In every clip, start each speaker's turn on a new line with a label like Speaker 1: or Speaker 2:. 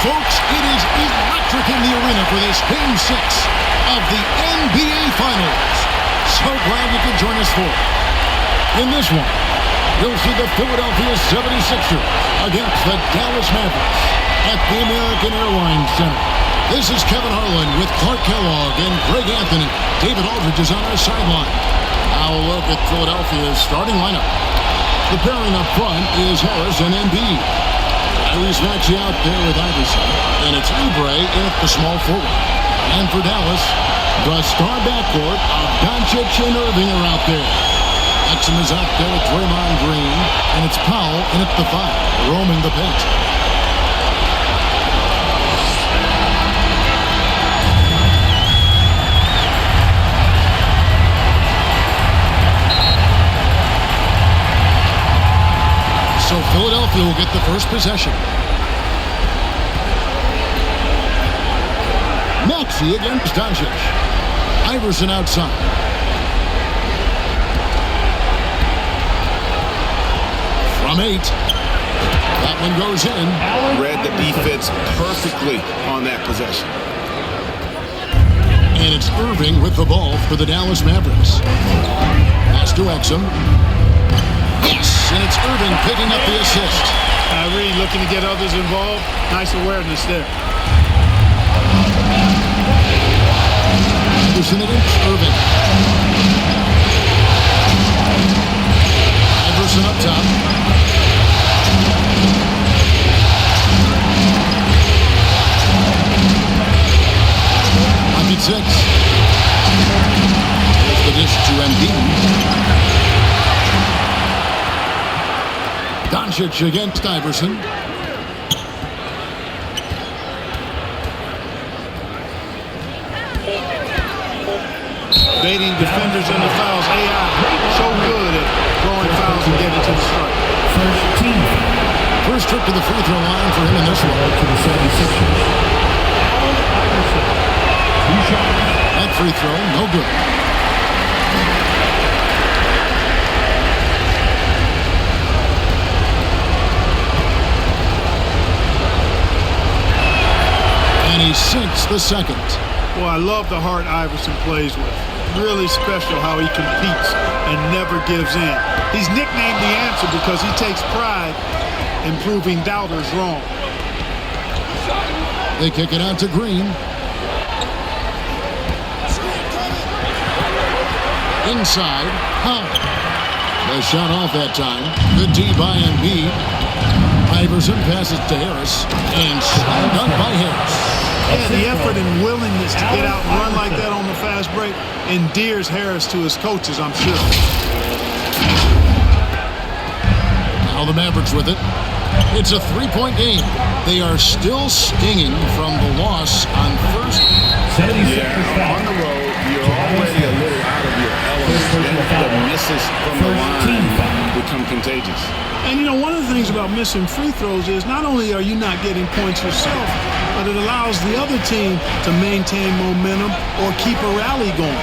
Speaker 1: Folks, it is electric in the arena for this Game 6 of the NBA Finals. So glad you could join us for it. In this one, you'll see the Philadelphia 76ers against the Dallas Mavericks at the American Airlines Center. This is Kevin Harlan with Clark Kellogg and Greg Anthony. David Aldridge is on our sideline. Now a look at Philadelphia's starting lineup. The pairing up front is Harris and Embiid. Kyrie's matching out there with Iverson. And it's Oubre at the small forward. And for Dallas, the star backcourt of Doncic and Irving are out there. Exum is out there with Draymond Green. And it's Powell in at the 5, roaming the paint. So Philadelphia will get the first possession. Maxey against Doncic. Iverson outside. From 8. That one goes in.
Speaker 2: Read the defense perfectly on that possession.
Speaker 1: And it's Irving with the ball for the Dallas Mavericks. Pass to Exum. Yes, and it's Irving picking up the assist.
Speaker 3: Kyrie looking to get others involved. Nice awareness there.
Speaker 1: Iverson against Irving. Iverson up top. Pocket 6. There's the dish to Embiid. Doncic against Iverson.
Speaker 3: Baiting defenders in the fouls. AI so good at throwing fouls and getting to the strike.
Speaker 1: First trip to the free throw line for him in this one. That free throw, no good. And he sinks the second.
Speaker 3: Well, I love the heart Iverson plays with. Really special how he competes and never gives in. He's nicknamed the answer because he takes pride in proving doubters wrong.
Speaker 1: They kick it out to Green. Inside, Powell. The shot off that time. Good D by Embiid. Iverson passes to Harris. And slammed dunk by Harris.
Speaker 3: Yeah, the effort and willingness to get out and run like that on the fast break endears Harris to his coaches, I'm sure.
Speaker 1: Now the Mavericks with it. It's a 3-point game. They are still stinging from the loss on first.
Speaker 2: Yeah, on the road, you're already a little out of your element. Then the misses from the line become contagious.
Speaker 3: And, you know, one of the things about missing free throws is not only are you not getting points yourself, but it allows the other team to maintain momentum or keep a rally going.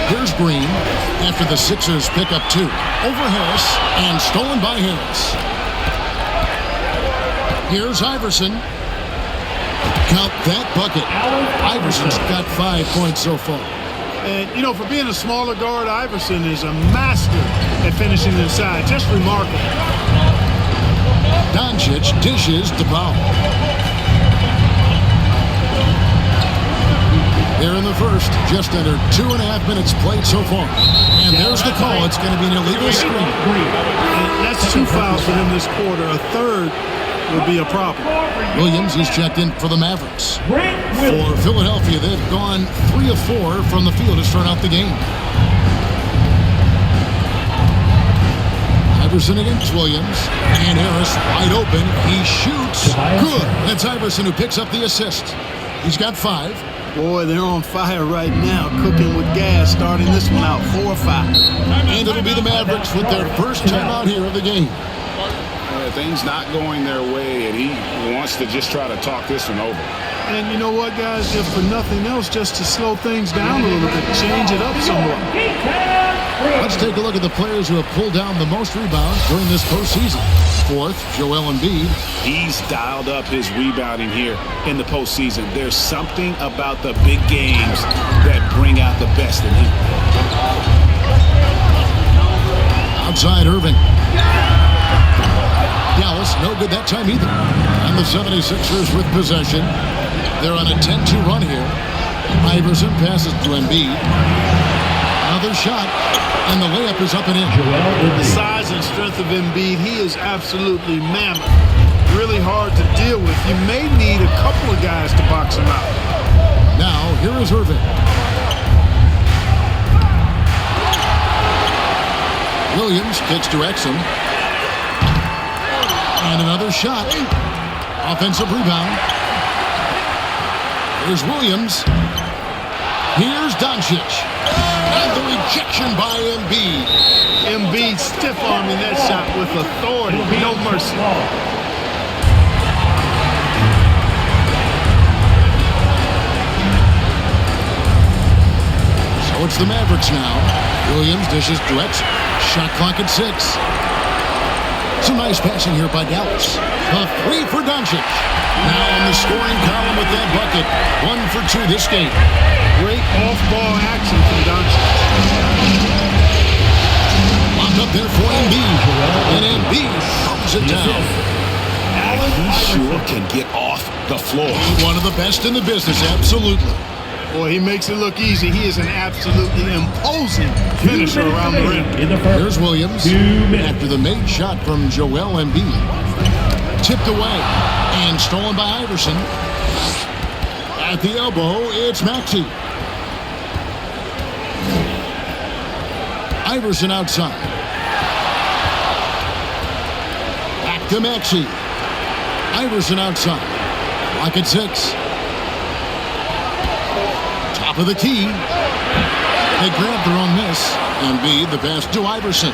Speaker 1: Here's Green after the Sixers pick up 2. Over Harris and stolen by Harris. Here's Iverson. Count that bucket. Iverson's got 5 points so far.
Speaker 3: And, you know, for being a smaller guard, Iverson is a master at finishing inside. Just remarkable.
Speaker 1: Doncic dishes to Powell. Here in the first, just under 2.5 minutes played so far. And there's the call. It's going to be an illegal screen.
Speaker 3: And that's 2 fouls for them this quarter. A third would be a problem.
Speaker 1: Williams is checked in for the Mavericks. For Philadelphia, they've gone 3 of 4 from the field to start out the game. Iverson against Williams. And Harris wide open. He shoots. Good. That's Iverson who picks up the assist. He's got 5.
Speaker 3: Boy, they're on fire right now, cooking with gas, starting this one out 4-5.
Speaker 1: And it'll be the Mavericks with their first timeout here of the game.
Speaker 2: Things not going their way, and he wants to just try to talk this one over.
Speaker 3: And you know what, guys? If for nothing else, just to slow things down a little bit, change it up somewhat.
Speaker 1: Let's take a look at the players who have pulled down the most rebounds during this postseason. fourth, Joel Embiid.
Speaker 2: He's dialed up his rebounding here in the postseason. There's something about the big games that bring out the best in him.
Speaker 1: Outside Irving. Dallas, no good that time either. And the 76ers with possession. They're on a 10-2 run here. Iverson passes to Embiid. Another shot, and the layup is up and in.
Speaker 3: The size and strength of Embiid, he is absolutely mammoth. Really hard to deal with. You may need a couple of guys to box him out.
Speaker 1: Now, here is Irving. Williams kicks to Exum. And another shot. Offensive rebound. Here's Williams. Here's Doncic. And the rejection by Embiid.
Speaker 3: Embiid stiff-arming that shot with authority. No mercy.
Speaker 1: So it's the Mavericks now. Williams dishes to Exum. Shot clock at 6. Some nice passing here by Dallas. A 3 for Doncic. Now on the scoring column with that bucket. 1 for 2 this game.
Speaker 3: Great off-ball action from Doncic.
Speaker 1: Locked up there for Embiid. And Embiid throws it down.
Speaker 2: He sure can get off the floor.
Speaker 1: One of the best in the business, absolutely.
Speaker 3: Boy, he makes it look easy. He is an absolutely imposing finisher around the rim.
Speaker 1: Here's Williams. After the made shot from Joel Embiid. Tipped away and stolen by Iverson. At the elbow, it's Maxey. Iverson outside. Back to Maxey. Iverson outside. Lock at 6. Top of the key. They grab their own miss. Embiid, the pass to Iverson.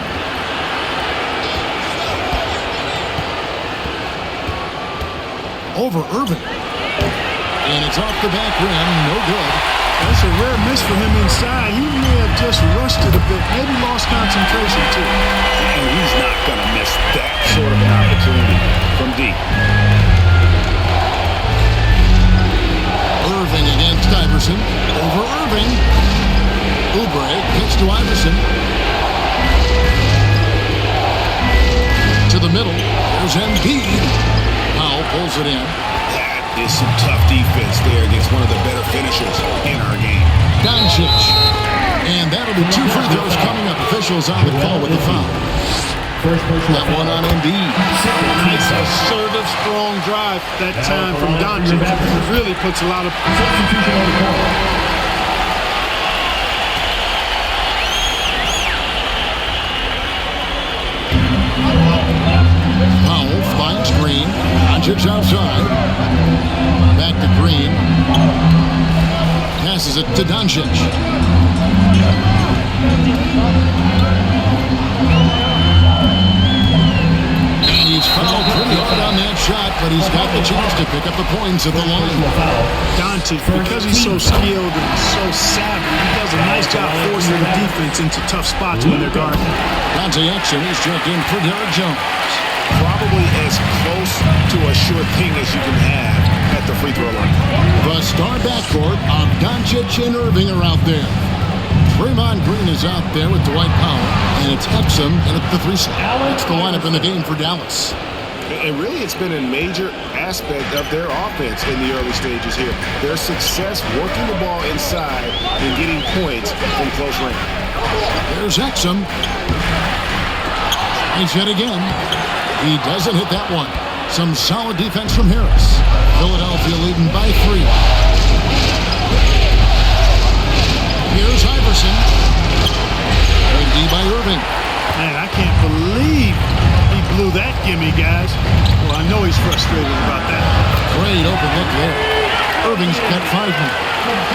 Speaker 1: Over Irving. And it's off the back rim. No good.
Speaker 3: That's a rare miss for him inside. He may have just rushed it a bit. Maybe lost concentration, too.
Speaker 2: And he's not going to miss that sort of an opportunity from deep.
Speaker 1: Irving against Iverson. Over Irving. Oubre kicks to Iverson. To the middle. There's Embiid. Powell pulls it in.
Speaker 2: That is some tough defense there against one of the better finishers in our game.
Speaker 1: Doncic. And that'll be 2 free throws coming up. Officials on the call with the foul. That one on Embiid.
Speaker 3: Nice assertive, strong drive that time from Doncic. It really puts a lot of substitution on the court.
Speaker 1: Powell finds Green. Doncic outside. Back to Green. Passes it to Doncic. And he's fouled pretty hard on that shot, but he's got the chance to pick up the points at the line.
Speaker 3: Doncic, because he's so skilled and so savvy, he does a nice job forcing the defense into tough spots when they're guarding.
Speaker 1: Dante Exum is checked in for Derek Jones.
Speaker 2: Probably as close to a sure thing as you can have at the free throw line.
Speaker 1: The star backcourt of Doncic and Irving are out there. Draymond Green is out there with Dwight Powell, and it's Exum and at the 3 slot. It's the lineup in the game for Dallas.
Speaker 2: And really, it's been a major aspect of their offense in the early stages here. Their success working the ball inside and getting points from close range.
Speaker 1: There's Exum. He's hit again. He doesn't hit that one. Some solid defense from Harris. Philadelphia leading by 3. Here's Iverson. Good D by Irving.
Speaker 3: Man, I can't believe he blew that gimme, guys. Well, I know he's frustrated about that.
Speaker 1: Great open look there. Irving's got 5 now.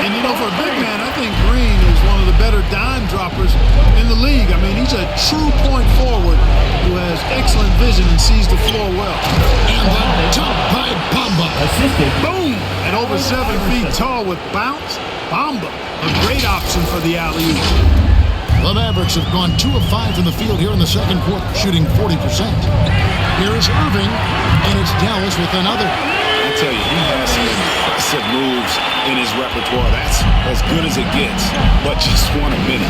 Speaker 3: And, you know, for a big man, I think Green is one of the better dime droppers in the league. I mean, he's a true point forward who has excellent vision and sees the floor well.
Speaker 1: And the top by Bamba.
Speaker 3: Assisted. Boom! At over 7 feet tall with bounce. Bamba, a great option for the alley-oop.
Speaker 1: The Mavericks have gone 2 of 5 from the field here in the second quarter, shooting 40%. Here's Irving, and it's Dallas with another.
Speaker 2: I tell you, he has some impressive moves in his repertoire. That's as good as it gets, but just one a minute.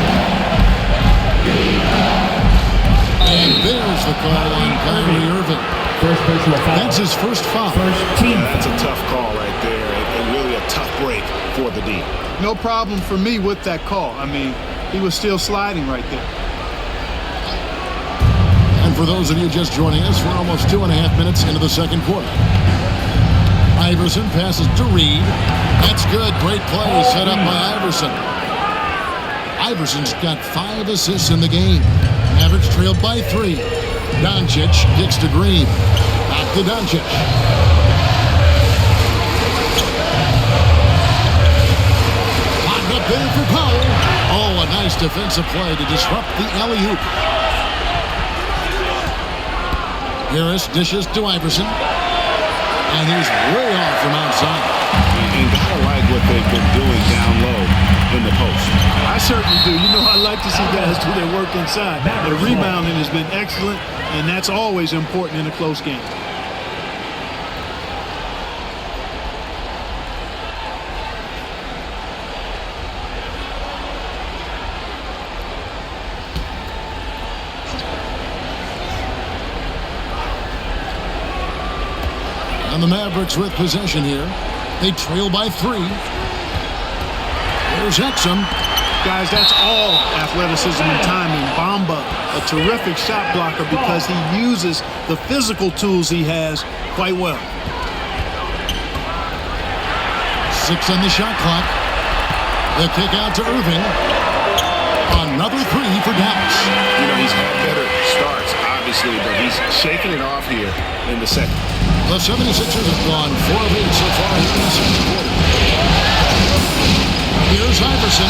Speaker 1: And there's the call on Kyrie Irving.
Speaker 4: First personal foul.
Speaker 1: That's his first foul.
Speaker 2: That's a tough call right there, and really a tough break for the D.
Speaker 3: No problem for me with that call. I mean, he was still sliding right there.
Speaker 1: And for those of you just joining us, we're almost 2.5 minutes into the second quarter. Iverson passes to Reed. That's good. Great play set up by Iverson. Iverson's got 5 assists in the game. Mavericks trailed by 3. Doncic kicks to Green. Back to Doncic. Locked up there for Powell. Oh, a nice defensive play to disrupt the alley-oop. Harris dishes to Iverson. And he's way off from outside.
Speaker 2: And gotta like what they've been doing down low in the post.
Speaker 3: I certainly do. You know, I like to see guys do their work inside. Their rebounding has been excellent, and that's always important in a close game.
Speaker 1: And the Mavericks with possession here. They trail by 3. There's Exum.
Speaker 3: Guys, that's all athleticism and timing. Bamba, a terrific shot blocker because he uses the physical tools he has quite well.
Speaker 1: 6 on the shot clock. The kick out to Irving. Another 3 for Dallas.
Speaker 2: You know, he's had better starts, obviously, but he's shaking it off here in the second.
Speaker 1: The 76ers have gone 4 of 8 so far here in the second quarter. Here's Iverson.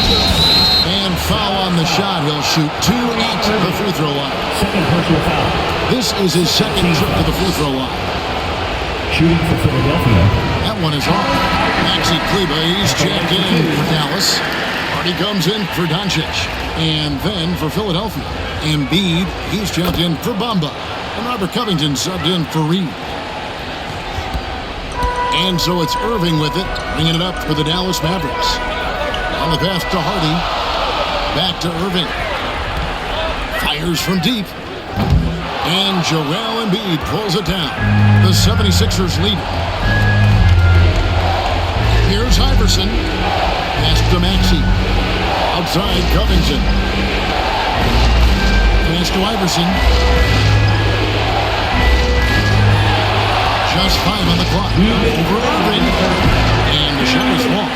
Speaker 1: And foul on the shot. He'll shoot 2 at the free throw line.
Speaker 4: Second personal foul.
Speaker 1: This is his second trip to the free throw line.
Speaker 4: Shooting for Philadelphia.
Speaker 1: That one is off. Maxi Kleber, he's checked in for Dallas. Hardy comes in for Doncic. And then for Philadelphia. Embiid, he's checked in for Bamba. And Robert Covington subbed in for Reed. And so it's Irving with it, bringing it up for the Dallas Mavericks. On the pass to Hardy. Back to Irving. Fires from deep. And Joel Embiid pulls it down. The 76ers lead. Here's Iverson. Pass to Maxey. Outside Covington. Pass to Iverson. Just 5 on the clock. Over Irving. And the shot is long.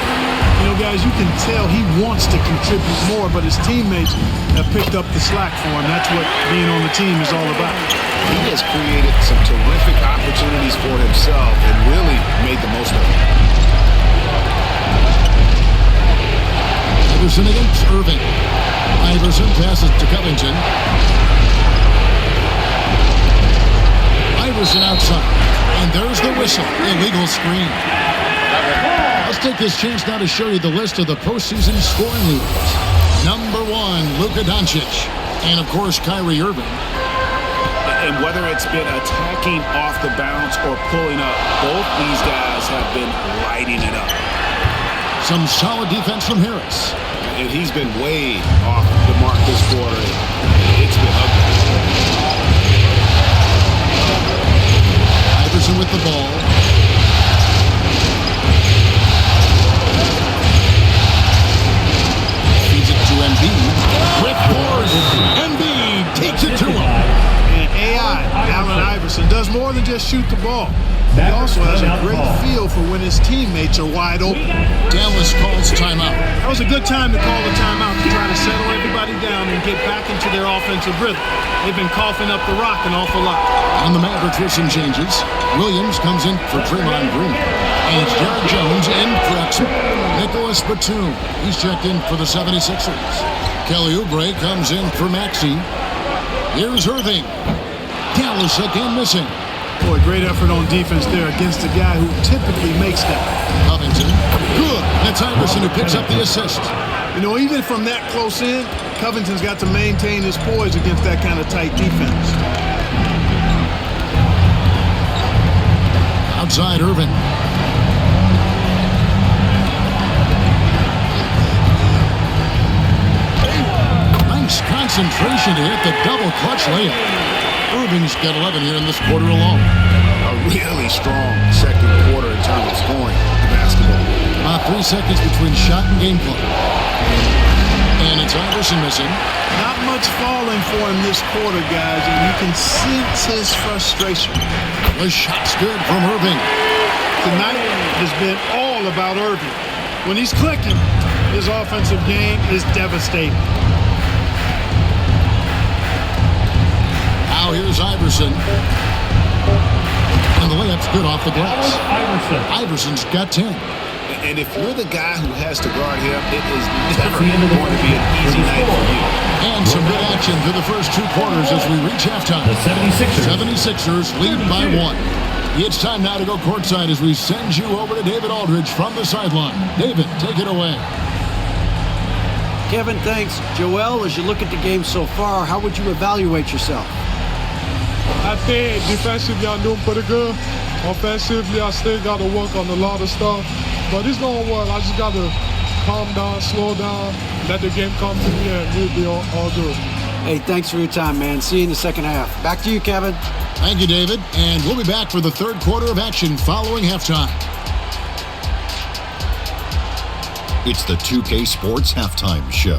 Speaker 3: You know, guys, you can tell he wants to contribute more, but his teammates have picked up the slack for him. That's what being on the team is all about.
Speaker 2: He has created some terrific opportunities for himself and really made the most of it.
Speaker 1: Iverson against Irving. Iverson passes to Covington. Iverson outside. And there's the whistle. Illegal screen. Let's take this chance now to show you the list of the postseason scoring leaders. Number 1, Luka Doncic. And, of course, Kyrie Irving.
Speaker 2: And whether it's been attacking off the bounce or pulling up, both these guys have been lighting it up.
Speaker 1: Some solid defense from Harris.
Speaker 2: And he's been way off the mark this quarter. It's been ugly.
Speaker 1: Iverson with the ball. Feeds it to Embiid. Quick force. Embiid takes it to him.
Speaker 3: And AI, Allen Iverson, does more than just shoot the ball. He also has a great feel for when his teammates are wide open.
Speaker 1: Dallas calls timeout.
Speaker 3: That was a good time to call the timeout to try to settle everybody down and get back into their offensive rhythm. They've been coughing up the rock an awful lot.
Speaker 1: On the Mavericks with some changes. Williams comes in for Draymond Green. And it's Jared Jones in for Exum. Nicholas Batum, he's checked in for the 76ers. Kelly Oubre comes in for Maxey. Here's Irving. Dallas again missing.
Speaker 3: Boy, great effort on defense there against a guy who typically makes that.
Speaker 1: Covington. Good. That's Iverson who picks up the assist.
Speaker 3: You know, even from that close in, Covington's got to maintain his poise against that kind of tight defense.
Speaker 1: Outside Irving. Nice concentration to hit the double clutch layup. Irving's got 11 here in this quarter alone.
Speaker 2: A really strong second quarter in terms of scoring the basketball.
Speaker 1: About 3 seconds between shot and game clock. And it's Iverson missing.
Speaker 3: Not much falling for him this quarter, guys, and you can sense his frustration.
Speaker 1: The shot's good from Irving.
Speaker 3: Tonight has been all about Irving. When he's clicking, his offensive game is devastating.
Speaker 1: Now here's Iverson. And the layup's good off the glass. Iverson's got 10.
Speaker 2: And if you're the guy who has to guard him, it is never going to be an easy night for you.
Speaker 1: And some good action through the first 2 quarters as we reach halftime.
Speaker 4: The
Speaker 1: 76ers lead by 1. It's time now to go courtside as we send you over to David Aldridge from the sideline. David, take it away.
Speaker 5: Kevin, thanks. Joel, as you look at the game so far, how would you evaluate yourself?
Speaker 6: I think defensively I'm doing pretty good. Offensively, I still got to work on a lot of stuff. But it's going to work. I just got to calm down, slow down, let the game come to me, and we'll be all good.
Speaker 5: Hey, thanks for your time, man. See you in the second half. Back to you, Kevin.
Speaker 1: Thank you, David. And we'll be back for the third quarter of action following halftime.
Speaker 7: It's the 2K Sports Halftime Show.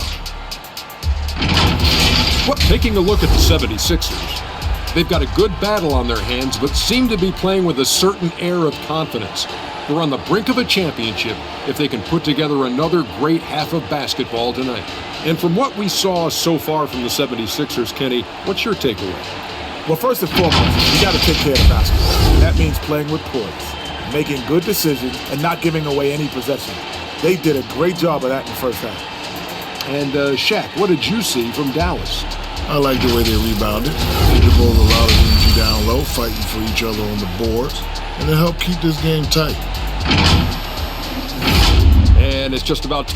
Speaker 8: Taking a look at the 76ers, they've got a good battle on their hands, but seem to be playing with a certain air of confidence. They're on the brink of a championship if they can put together another great half of basketball tonight. And from what we saw so far from the 76ers, Kenny, what's your takeaway?
Speaker 9: Well, first and foremost, you got to take care of basketball. That means playing with poise, making good decisions, and not giving away any possession. They did a great job of that in the first half.
Speaker 8: And Shaq, what did you see from Dallas?
Speaker 10: I like the way they rebounded. They did both a lot of energy down low, fighting for each other on the boards, and it helped keep this game tight.
Speaker 8: And it's just about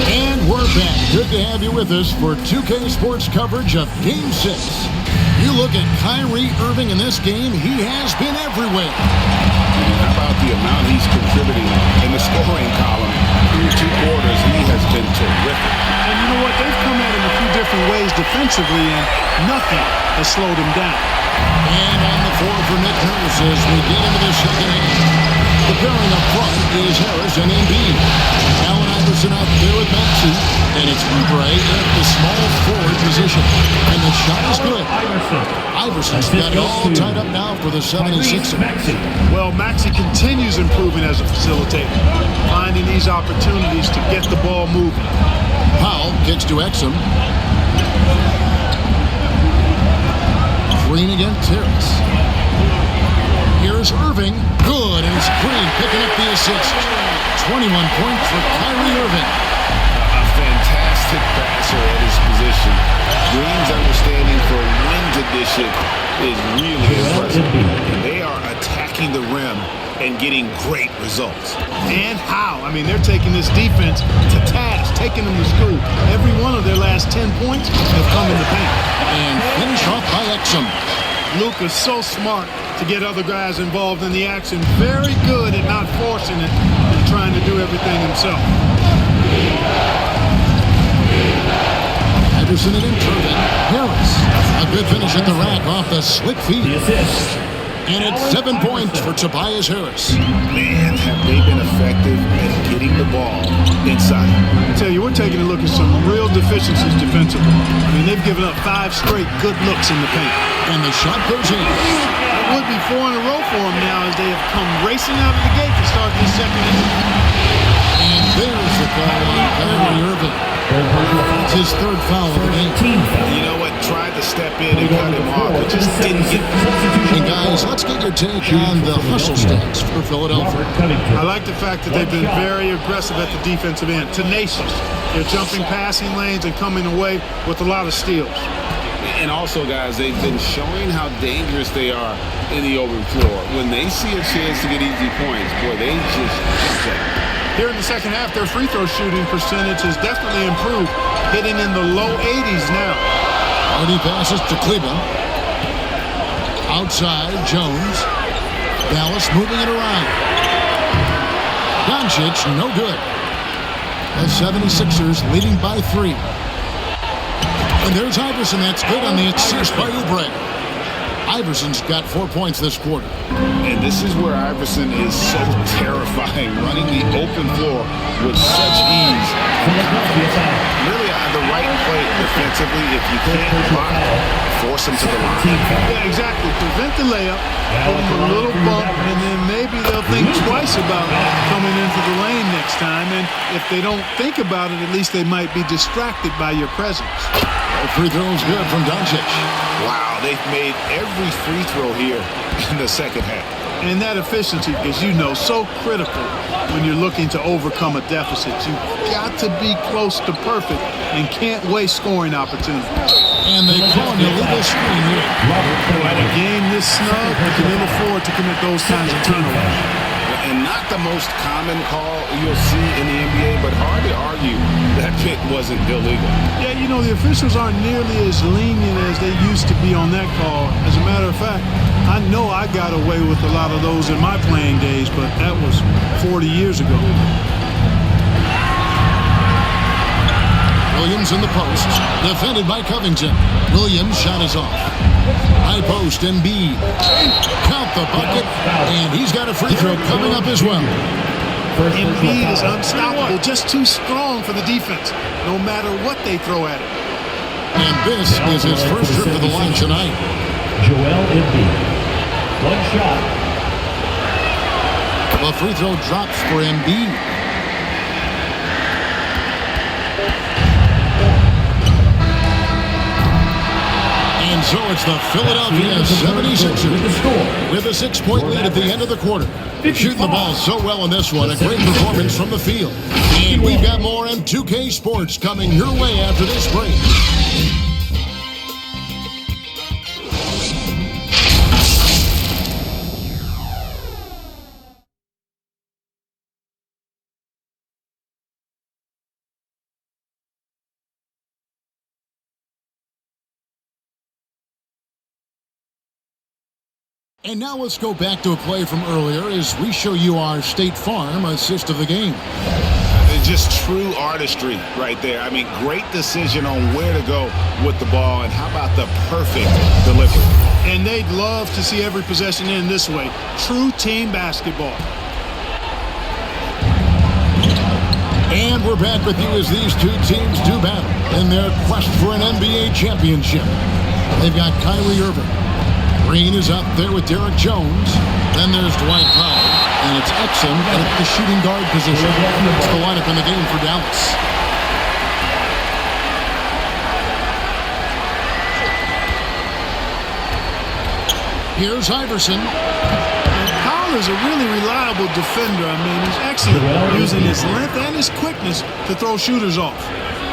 Speaker 1: And we're back. Good to have you with us for 2K Sports coverage of Game 6. You look at Kyrie Irving in this game, he has been everywhere.
Speaker 2: How about the amount he's contributing in the scoring column? Through 2 quarters, he has been terrific.
Speaker 3: And you know what? They've come at him a few different ways defensively, and nothing has slowed him down.
Speaker 1: And on the floor for Nick Harris as we get into the second half. The pairing up front is Harris and Embiid. Allen Iverson out there with Maxey, and it's Oubre at the small forward position. And the shot is good. Iverson's got it all tied up now for the 76ers.
Speaker 3: Well, Maxey continues improving as a facilitator, finding these opportunities to get the ball moving.
Speaker 1: Powell kicks to Exum. Green against Harris. Here's Irving. Good, and it's Green picking up the assist. 21 points for Kyrie Irving.
Speaker 2: A fantastic passer at his position. Green's understanding for wins edition is really impressive. They are attacking the rim and getting great results.
Speaker 3: And how? I mean, they're taking this defense to task, taking them to school. Every one of their last 10 points have come in the paint.
Speaker 1: And finish off by Exum.
Speaker 3: Luka's so smart to get other guys involved in the action. Very good at not forcing it and trying to do everything himself.
Speaker 1: Iverson and Irving. Harris. A good finish at the rack off the slick feed. And it's 7 points for Tobias Harris.
Speaker 2: Man, have they been effective at getting the ball inside.
Speaker 3: I tell you, we're taking a look at some real deficiencies defensively. I mean, they've given up 5 straight good looks in the paint.
Speaker 1: And the shot goes in.
Speaker 3: It would be 4 in a row for them now as they have come racing out of the gate to start this second inning.
Speaker 1: And there's the foul on Kyrie Irving. It's his 3rd foul of the game.
Speaker 2: You know what? Tried to step in and cut him off, but just didn't get
Speaker 1: And guys, let's get your take on the hustle stats for Philadelphia.
Speaker 3: I like the fact that they've been very aggressive at the defensive end, tenacious. They're jumping passing lanes and coming away with a lot of steals.
Speaker 2: And also, guys, they've been showing how dangerous they are in the open floor. When they see a chance to get easy points, boy, they just jump at it.
Speaker 3: Here in the second half, their free throw shooting percentage has definitely improved, hitting in the low 80s now.
Speaker 1: Hardy passes to Cleveland. Outside, Jones. Dallas moving it around. Doncic, no good. The 76ers leading by 3. And there's Iverson. That's good on the assist by Oubre. Iverson's got 4 points this quarter.
Speaker 2: And this is where Iverson is so terrifying, running the open floor with such ease. Really the right play defensively. If you can't block, force him to the line.
Speaker 3: Yeah, exactly. Prevent the layup, give him a little bump, and then maybe they'll think twice about coming into the lane next time. And if they don't think about it, at least they might be distracted by your presence.
Speaker 1: The free throw's good from Doncic.
Speaker 2: Wow, they've made every free throw here in the second half.
Speaker 3: And that efficiency, as you know, so critical when you're looking to overcome a deficit. You've got to be close to perfect and can't waste scoring opportunities.
Speaker 1: And they call an illegal screen here.
Speaker 3: At a game this snug, you can afford to commit those kinds of turnovers.
Speaker 2: And not the most common call you'll see in the NBA, but hard to argue that pick wasn't illegal.
Speaker 3: Yeah, you know, the officials aren't nearly as lenient as they used to be on that call. As a matter of fact, I know I got away with a lot of those in my playing days, but that was 40 years ago.
Speaker 1: Williams in the post, defended by Covington. Williams' shot is off. High post, Embiid. Count the bucket, and he's got a free throw coming up as well.
Speaker 3: Embiid is unstoppable, just too strong for the defense, no matter what they throw at him.
Speaker 1: And this is his first trip to the line tonight.
Speaker 4: Joel Embiid. One shot.
Speaker 1: The free throw drops for Embiid. And so it's the Philadelphia 76ers with a 6-point lead at the end of the quarter. Shooting the ball so well in this one. A great performance from the field. And we've got more M2K Sports coming your way after this break. And now let's go back to a play from earlier as we show you our State Farm assist of the game.
Speaker 2: It's just true artistry right there. I mean, great decision on where to go with the ball, and how about the perfect delivery?
Speaker 3: And they'd love to see every possession end this way. True team basketball.
Speaker 1: And we're back with you as these two teams do battle in their quest for an NBA championship. They've got Kyrie Irving. Green is up there with Derek Jones. Then there's Dwight Powell. And it's Exum at the shooting guard position. It's the lineup in the game for Dallas. Here's Iverson.
Speaker 3: Powell is a really reliable defender. I mean, he's excellent using his length and his quickness to throw shooters off.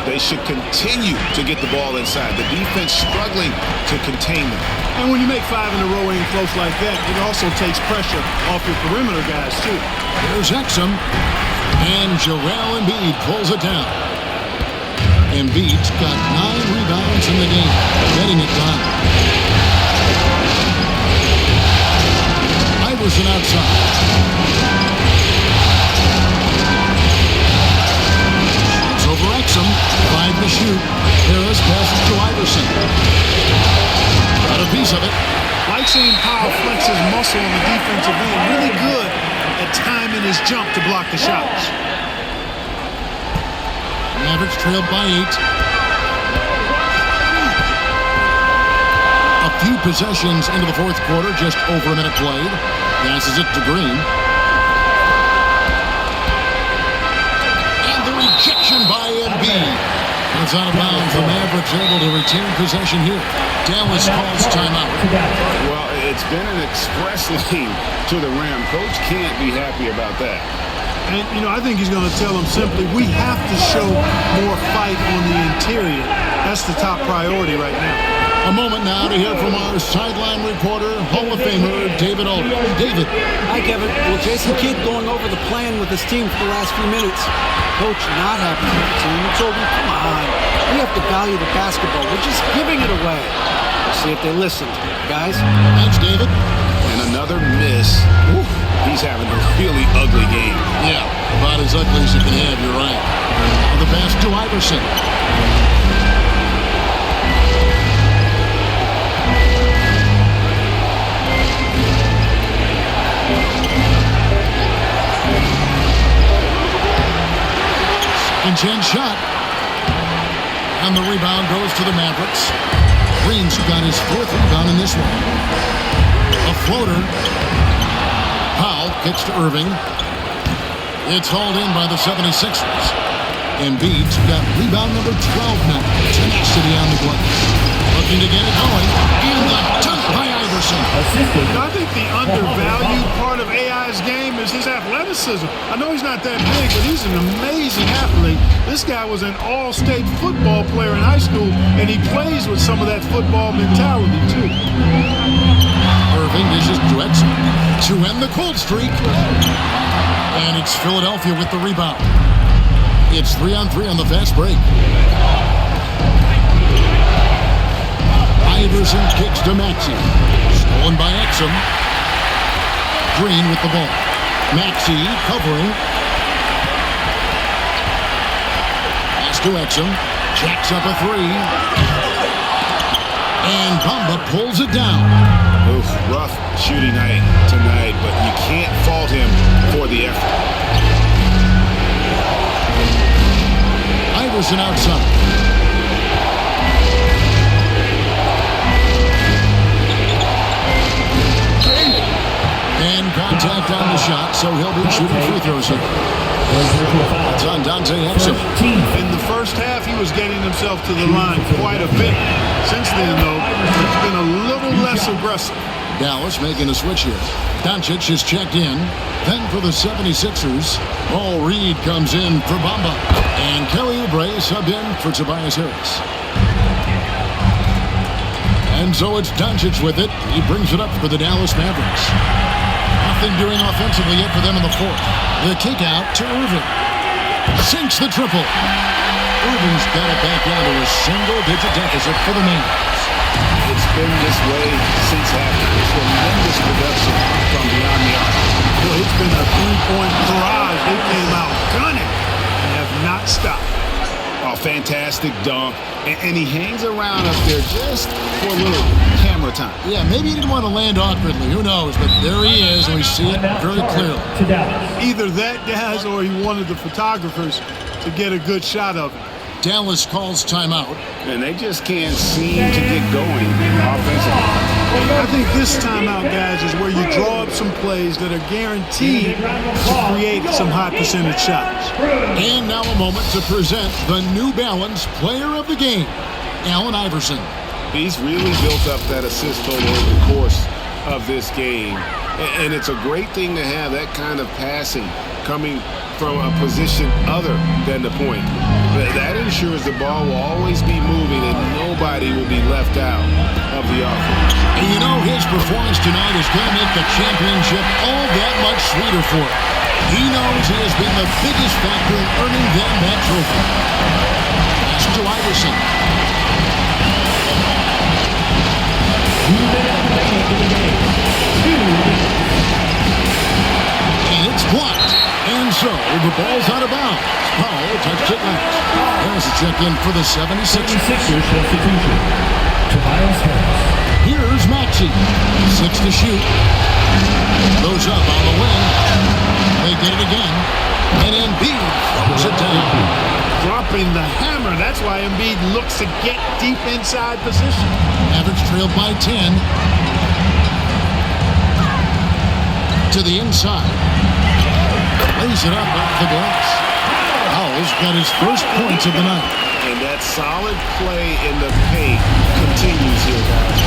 Speaker 2: They should continue to get the ball inside. The defense struggling to contain them.
Speaker 3: And when you make 5 in a row in close like that, it also takes pressure off your perimeter guys, too.
Speaker 1: There's Exum. And Joel Embiid pulls it down. Embiid's got 9 rebounds in the game, getting it done. Iverson outside. Over Exum, 5 to shoot. Harris passes to Iverson. Got a piece of it.
Speaker 3: Like seeing Powell flex his muscle on the defensive end. Really good at timing his jump to block the shots.
Speaker 1: Mavericks trailed by 8. A few possessions into the fourth quarter, just over a minute played. Passes it to Green. Rejection by Embiid. It's out of bounds. The Mavericks able to retain possession here. Dallas calls timeout.
Speaker 2: Well, it's been an express lane to the rim. Coach can't be happy about that.
Speaker 3: And, you know, I think he's going to tell them simply, we have to show more fight on the interior. That's the top priority right now.
Speaker 1: A moment now to hear from our sideline reporter, Hall of Famer David Aldridge. David.
Speaker 5: Hi, Kevin. Well, Jason Kidd going over the plan with his team for the last few minutes. Coach not happy with the team. He told me, come on, we have to value the basketball. We're just giving it away. Let's see if they listened, guys.
Speaker 1: Thanks, David.
Speaker 2: And another miss. Ooh, he's having a really ugly game.
Speaker 1: Yeah, about as ugly as you can have, you're right. Now the pass to Iverson. Second chance shot. And the rebound goes to the Mavericks. Green's got his 4th rebound in this one. A floater. Powell kicks to Irving. It's hauled in by the 76ers. Embiid's got rebound number 12 now. Tenacity on the glass. Looking to get it going. And the dunk by Iverson.
Speaker 3: I think the undervalued part of AI's game is his athleticism. I know he's not that big, but he's an amazing athlete. This guy was an all-state football player in high school, and he plays with some of that football mentality, too.
Speaker 1: Irving dishes to Edson to end the cold streak. And it's Philadelphia with the rebound. It's 3-on-3 on the fast break. Iverson kicks to Maxey. Stolen by Exum. Green with the ball. Maxey covering. Pass to Exum. Jacks up a 3. And Bamba pulls it down.
Speaker 2: Oof, rough shooting night tonight, but you can't fault him for the effort.
Speaker 1: Iverson outside. And contact on the shot, so he'll be shooting free throws here. It's on Dante Exum.
Speaker 3: In the first half, he was getting himself to the line quite a bit. Since then, though, it's been a little less aggressive.
Speaker 1: Dallas making a switch here. Doncic is checked in. Then for the 76ers, Paul Reed comes in for Bamba. And Kelly Oubre subbed in for Tobias Harris. And so it's Doncic with it. He brings it up for the Dallas Mavericks. Nothing doing offensively yet for them in the 4th. The kick out to Irving. Sinks the triple. Irving's got it back down to a single-digit deficit for the Mavs.
Speaker 2: It's been this way since halftime. Tremendous production from beyond the arc.
Speaker 3: Well, it's been a 3-point barrage. They came out gunning and have not stopped.
Speaker 2: Oh, fantastic dunk. And he hangs around up there just for a little camera time.
Speaker 1: Yeah, maybe he didn't want to land awkwardly. Who knows? But there he is, and we see it very clearly.
Speaker 3: Either that, guys, or he wanted the photographers to get a good shot of him.
Speaker 1: Dallas calls timeout.
Speaker 2: And they just can't seem to get going offensively.
Speaker 3: I think this timeout, guys, is where you draw up some plays that are guaranteed to create some high percentage shots.
Speaker 1: And now a moment to present the New Balance Player of the Game, Allen Iverson.
Speaker 2: He's really built up that assist total over the course of this game. And it's a great thing to have that kind of passing coming from a position other than the point. That ensures the ball will always be moving and nobody will be left out of the offense.
Speaker 1: And you know, his performance tonight is going to make the championship all that much sweeter for him. He knows he has been the biggest factor in earning them that trophy. Pass to Iverson. And it's blocked. And so the ball's out of bounds. Powell touched it last. There's a check-in for the 76ers.
Speaker 4: 76ers substitution. Tobias Harris.
Speaker 1: Here's Maxey. 6 to shoot. Goes up on the wing. They get it again. And Embiid throws it down.
Speaker 3: Dropping the hammer. That's why Embiid looks to get deep inside position.
Speaker 1: Mavericks trailed by 10. To the inside. Lays it up off the glass. Powell's got his first points of the night.
Speaker 2: And that solid play in the paint continues here, guys.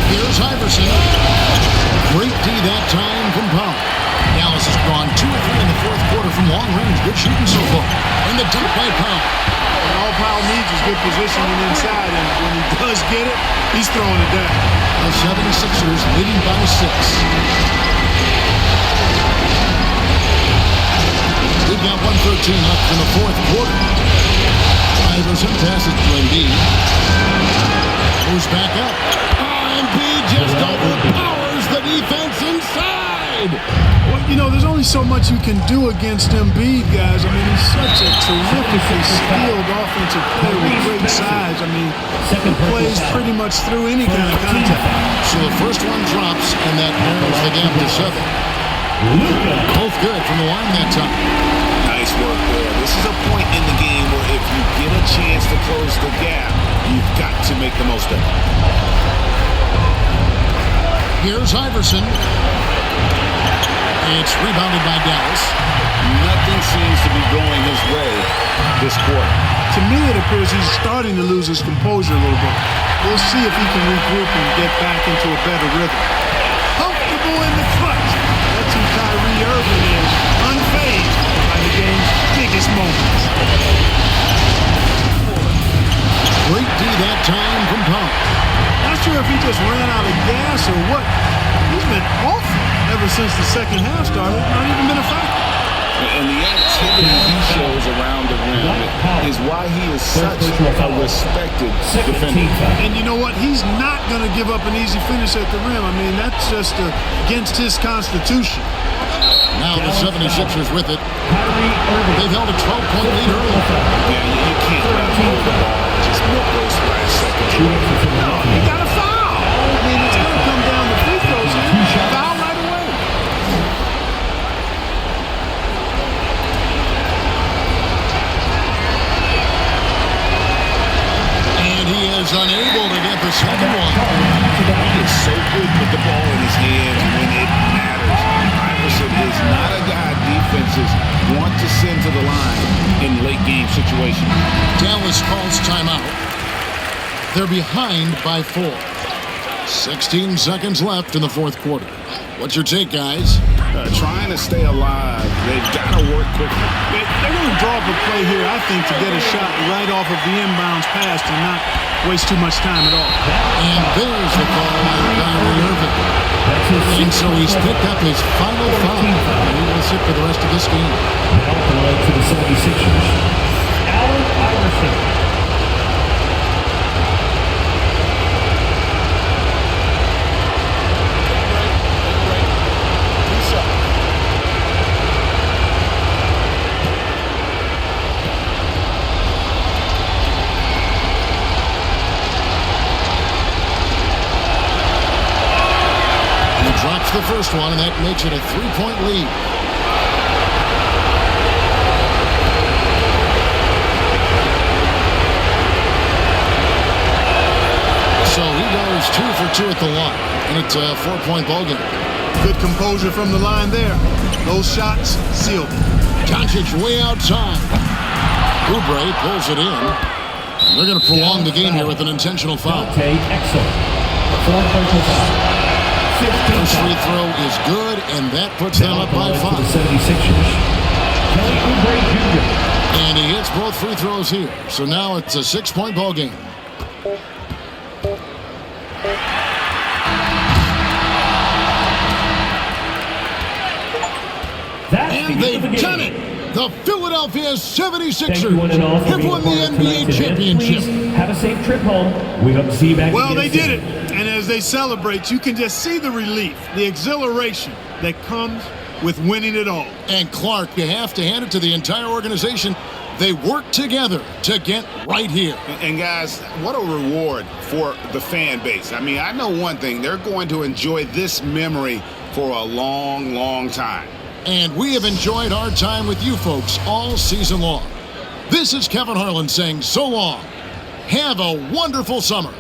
Speaker 1: Here's Iverson. Great D that time from Powell. Dallas has gone 2 of 3 in the 4th quarter from long range. Good shooting so far. And the dunk by Powell.
Speaker 3: And all Powell needs is good positioning inside, and when he does get it, he's throwing it down.
Speaker 1: The 76ers leading by 6. We've got 1:13 left in the fourth quarter. Iverson passes to Embiid. Moves back up. Embiid just overpowers the defense inside.
Speaker 3: Well, you know, there's only so much you can do against Embiid, guys. I mean, he's such a terrifically skilled offensive player with great size. I mean, he plays pretty much through any kind of contact.
Speaker 1: So the first one drops, and that narrows the gap to 7. Both good from the line that time.
Speaker 2: Nice work there. This is a point in the game where if you get a chance to close the gap, you've got to make the most of it.
Speaker 1: Here's Iverson. It's rebounded by Dallas.
Speaker 2: Nothing seems to be going his way this quarter.
Speaker 3: To me, it appears he's starting to lose his composure a little bit. We'll see if he can regroup and get back into a better rhythm. Comfortable in the clutch. That's who Kyrie Irving is, unfazed by the game's biggest moments.
Speaker 1: Great D that time from Powell.
Speaker 3: Not sure if he just ran out of gas or what. He's been awful ever since the second half started. Not even been a factor.
Speaker 2: And the activity he shows around the rim is why he is such a respected defender.
Speaker 3: And you know what? He's not going to give up an easy finish at the rim. I mean, that's just against his constitution.
Speaker 1: Now the 76ers with it. They've held a 12-point lead early.
Speaker 2: Yeah, you can't let him hold the ball and just milk those last seconds.
Speaker 3: He got a foul. I mean, it's going to come down to free throws here. Foul right away.
Speaker 1: And he is unable to get the second one.
Speaker 2: He is so good with the ball in his hands when it matters. Iverson is not a guy defenses want to send to the line in late game situations.
Speaker 1: Dallas calls timeout. They're behind by 4. 16 seconds left in the fourth quarter. What's your take, guys?
Speaker 2: Trying to stay alive. They've got to work quickly.
Speaker 3: They're going to draw up a play here, I think, to get a shot right off of the inbounds pass and not waste too much time at all.
Speaker 1: And there's the call on Kyrie Irving. And so he's picked up his final foul. He will sit for the rest of this game.
Speaker 4: Now to the 76ers. Allen Iverson.
Speaker 1: Drops the first one, and that makes it a 3-point lead. So he goes 2 for 2 at the line, and it's a 4-point ball game.
Speaker 3: Good composure from the line there. Those shots sealed.
Speaker 1: Doncic way outside. Oubre pulls it in. They're going to prolong the game here with an intentional foul. First free throw is good, and that puts them up by 5. And he hits both free throws here. So now it's a 6-point ball game. And they've done it! The Philadelphia 76ers have won the NBA championship.
Speaker 4: Have a safe trip home. We hope to see you back.
Speaker 3: Well, they did it. And as they celebrate, you can just see the relief, the exhilaration that comes with winning it all.
Speaker 1: And Clark, you have to hand it to the entire organization. They work together to get right here.
Speaker 2: And guys, what a reward for the fan base. I mean, I know one thing. They're going to enjoy this memory for a long, long time.
Speaker 1: And we have enjoyed our time with you folks all season long. This is Kevin Harlan saying so long. Have a wonderful summer.